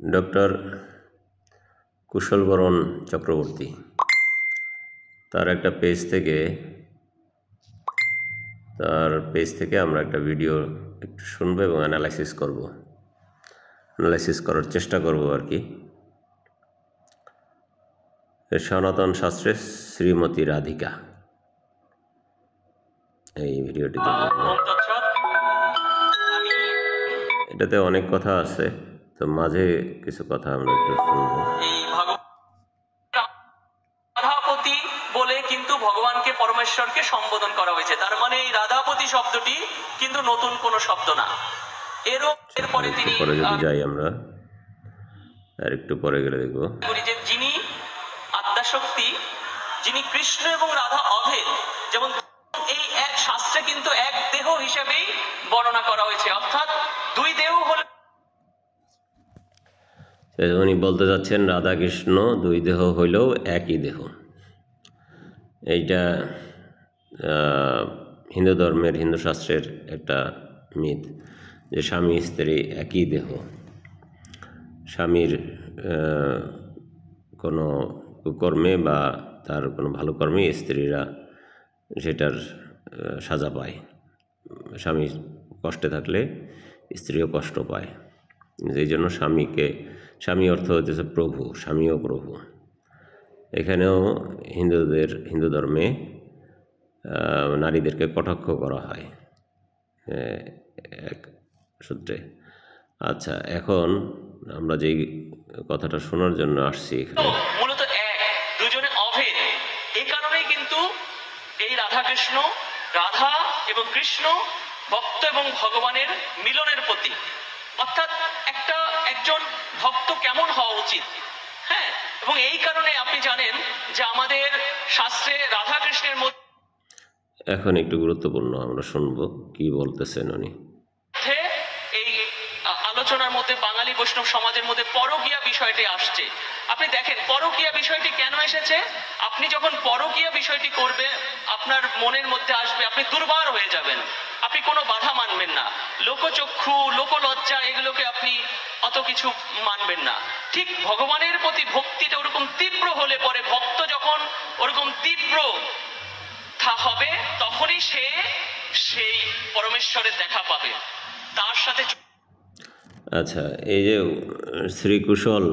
Doctor কুশলবরণ Chakraborty তার একটা page থেকে আমরা একটা ভিডিও একটু শুনবো এবং অ্যানালাইসিস করার চেষ্টা করব আর কি। সনাতন শাস্ত্রে শ্রীমতী রাধিকা, এই ভিডিওটি এটাতে অনেক কথা আছে, তো মাঝে কিছু কথা আমরা একটু শুনবো। রাধাপতি বলে কিন্তু ভগবানকে পরমেশ্বরকে সম্বোধন করা হয়েছে, তার মানে এই রাধাপতি শব্দটি কিন্তু নতুন কোনো শব্দ না। এরপরে তিনি যদি যাই আমরা আর একটু পরে গেলে দেখবো যে যিনি আদ্যাশক্তি, যিনি কৃষ্ণ এবং রাধা অভেদ, যেমন এই এক শাস্ত্রে কিন্তু এক দেহ হিসেবেই বর্ণনা করা হয়েছে, অর্থাৎ দুই দেহ হলো। উনি বলতে যাচ্ছেন রাধা কৃষ্ণ দুই দেহ হইলেও একই দেহ। এইটা হিন্দু ধর্মের, হিন্দু শাস্ত্রের একটা মিথ যে স্বামী স্ত্রী একই দেহ। স্বামীর কোনো কুকর্মে বা তার কোনো ভালো কর্মে স্ত্রীরা সেটার সাজা পায়। স্বামী কষ্টে থাকলে স্ত্রীও কষ্ট পায়। এই জন্য স্বামী অর্থ হচ্ছে প্রভু, স্বামীও প্রভু। এখানেও হিন্দু ধর্মে নারীদেরকে কটাক্ষ করা হয় এক সূত্রে। আচ্ছা, এখন আমরা যেই কথাটা শোনার জন্য আসছি, এখানে মূলত দুজনে অভেদ। এই কারণেই কিন্তু এই রাধা এবং কৃষ্ণ ভক্ত এবং ভগবানের মিলনের প্রতীক। অর্থাৎ একজন ভক্ত কেমন হওয়া উচিত, হ্যাঁ। এবং এই কারণে আপনি জানেন যে আমাদের শাস্ত্রে রাধা কৃষ্ণের মধ্যে, এখন একটু গুরুত্বপূর্ণ আমরা শুনবো কি বলতেছেন উনি। এই আলোচনার মধ্যে বাঙালি বৈষ্ণব সমাজের মধ্যে পরকীয়া বিষয়টি আসছে। আপনি দেখেন পরকীয়া বিষয়টি কেন এসেছে। আপনি যখন পরকীয়া বিষয়টি করবে, আপনার মনের মধ্যে আসবে, আপনি দুর্বার হয়ে যাবেন, আপনি কোনো বাধা মানবেন না, লোকচক্ষু, লোকলজ্জা, এগুলোকে আপনি অত কিছু মানবেন না। ঠিক ভগবানের প্রতি ভক্তিটা ওরকম তীব্র হলে পরে, ভক্ত যখন ওরকম তীব্র হবে, তখনই সেই পরমেশ্বরের দেখা পাবে তার সাথে। আচ্ছা, এই যে শ্রীকুশল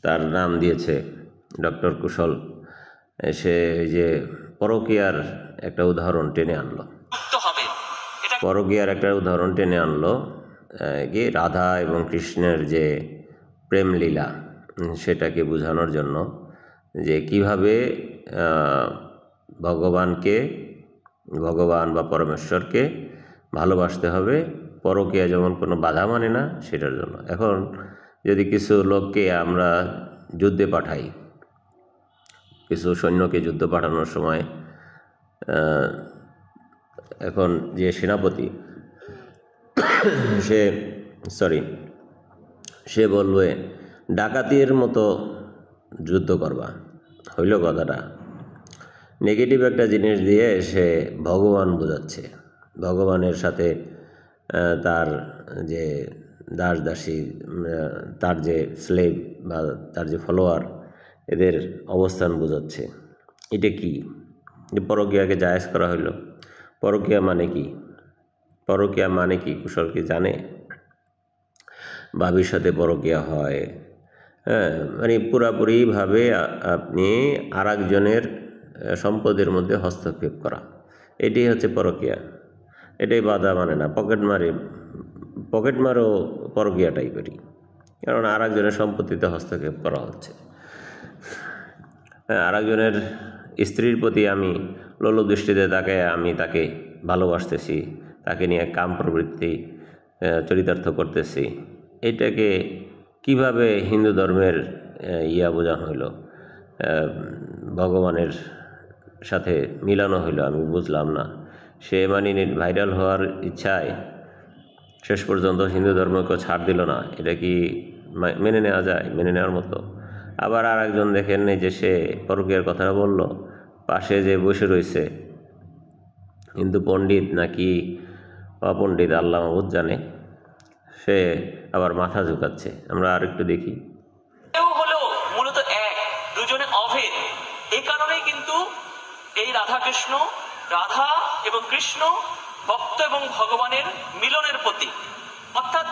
তার নাম দিয়েছে, ডক্টর কুশল, সে এই যে পরকীয়ার একটা উদাহরণ টেনে আনলো। কি রাধা এবং কৃষ্ণের যে প্রেম লীলা, সেটাকে বোঝানোর জন্য যে কিভাবে ভগবান বা পরমেশ্বরকে ভালোবাসতে হবে, পরকীয়া যেমন কোনো বাধা মানে না, সেটার জন্য। এখন যদি কিছু লোককে আমরা যুদ্ধে পাঠাই, কিছু সৈন্যকে যুদ্ধ পাঠানোর সময় এখন যে সেনাপতি সে বলবে ডাকাতির মতো যুদ্ধ করবা, হইল কথাটা। নেগেটিভ একটা জিনিস দিয়ে সে ভগবান বোঝাচ্ছে। ভগবানের সাথে তার যে দাস দাসী, তার যে স্লেভ বা তার যে ফলোয়ার, এদের অবস্থান বোঝাচ্ছে। এটা কি যে পরকীয়াকে জায়েজ করা হইল? পরকীয়া মানে কি কুশল কি জানে? ভাবির সাথে পরকীয়া হয়, হ্যাঁ, মানে পুরাপুরিভাবে আপনি আর একজনের সম্পদের মধ্যে হস্তক্ষেপ করা, এটাই হচ্ছে পরকীয়া। এটাই বাধা মানে না। পকেট মারও পরকীয়া টাইপেরই, কারণ আর একজনের সম্পত্তিতে হস্তক্ষেপ করা হচ্ছে। আর একজনের স্ত্রীর প্রতি আমি লোল দৃষ্টিতে আমি তাকে ভালোবাসতেছি, তাকে নিয়ে কাম প্রবৃত্তি চরিতার্থ করতেছি। এটাকে কিভাবে হিন্দু ধর্মের বোঝানো হইল, ভগবানের সাথে মিলানো হইল, আমি বুঝলাম না। সে ভাইরাল হওয়ার ইচ্ছায় শেষ পর্যন্ত হিন্দু ধর্মকে ছাড় দিল না। এটা কি মেনে নেওয়া যায়? মেনে নেওয়ার মতো? আবার আর একজন দেখেন যে সে পরকীয়ার কথা বলল, পাশে যে বসে রয়েছে হিন্দু পণ্ডিত নাকি অপণ্ডিত, আল্লাহ মাহবুদ জানে, সে আবার মাথা ঝুঁকাচ্ছে। আমরা আর একটু দেখি। এও হলো মূলত এক, দুজনে অভেদ। এই কারণেই কিন্তু এই রাধাকৃষ্ণ, রাধা এবং কৃষ্ণ ভক্ত এবং ভগবানের মিলনের প্রতীক। অর্থাৎ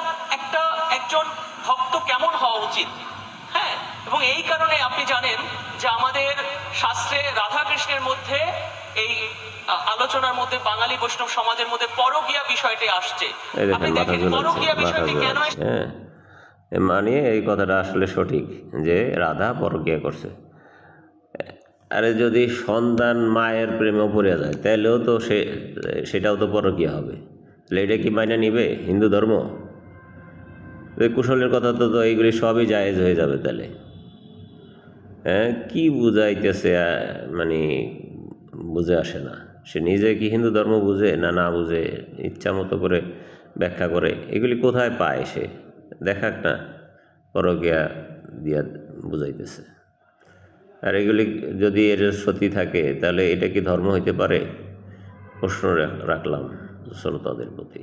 একজন ভক্ত কেমন হওয়া উচিত, হ্যাঁ। এবং এই কারণে আপনি জানেন যে আমাদের শাস্ত্রে রাধা কৃষ্ণের মধ্যে এই আলোচনার মধ্যে বাঙালি বৈষ্ণব সমাজের মধ্যে পরকীয়া বিষয়টি আসছে। এই আপনি দেখেন মাথা দেখেন ঝুলাচ্ছে, পরকীয়া মাথা বিষয়টি কেন ঝুলাচ্ছে। হ্যাঁ, মানে এই কথাটা আসলে সঠিক যে রাধা পরকীয়া করছে। আরে যদি সন্তান মায়ের প্রেমে পড়ে যায় তাহলেও তো সেটাও তো পরকীয়া হবে। তাহলে এটা কি মাইনে নিবে হিন্দু ধর্ম? এই কুশলের কথা তো এইগুলি সবই জায়েজ হয়ে যাবে তাহলে। হ্যাঁ, কি বুঝাইতেছে মানে বুঝে আসে না। সে নিজে কি হিন্দু ধর্ম বুঝে না না বুঝে ইচ্ছা মতো করে ব্যাখ্যা করে। এগুলি কোথায় পায় সে? দেখাক না, পরকীয়া দিয়া বুঝাইতেছে। আর এগুলি যদি এর সত্যি থাকে তাহলে এটা কি ধর্ম হইতে পারে? প্রশ্ন রাখলাম শ্রোতাদের প্রতি।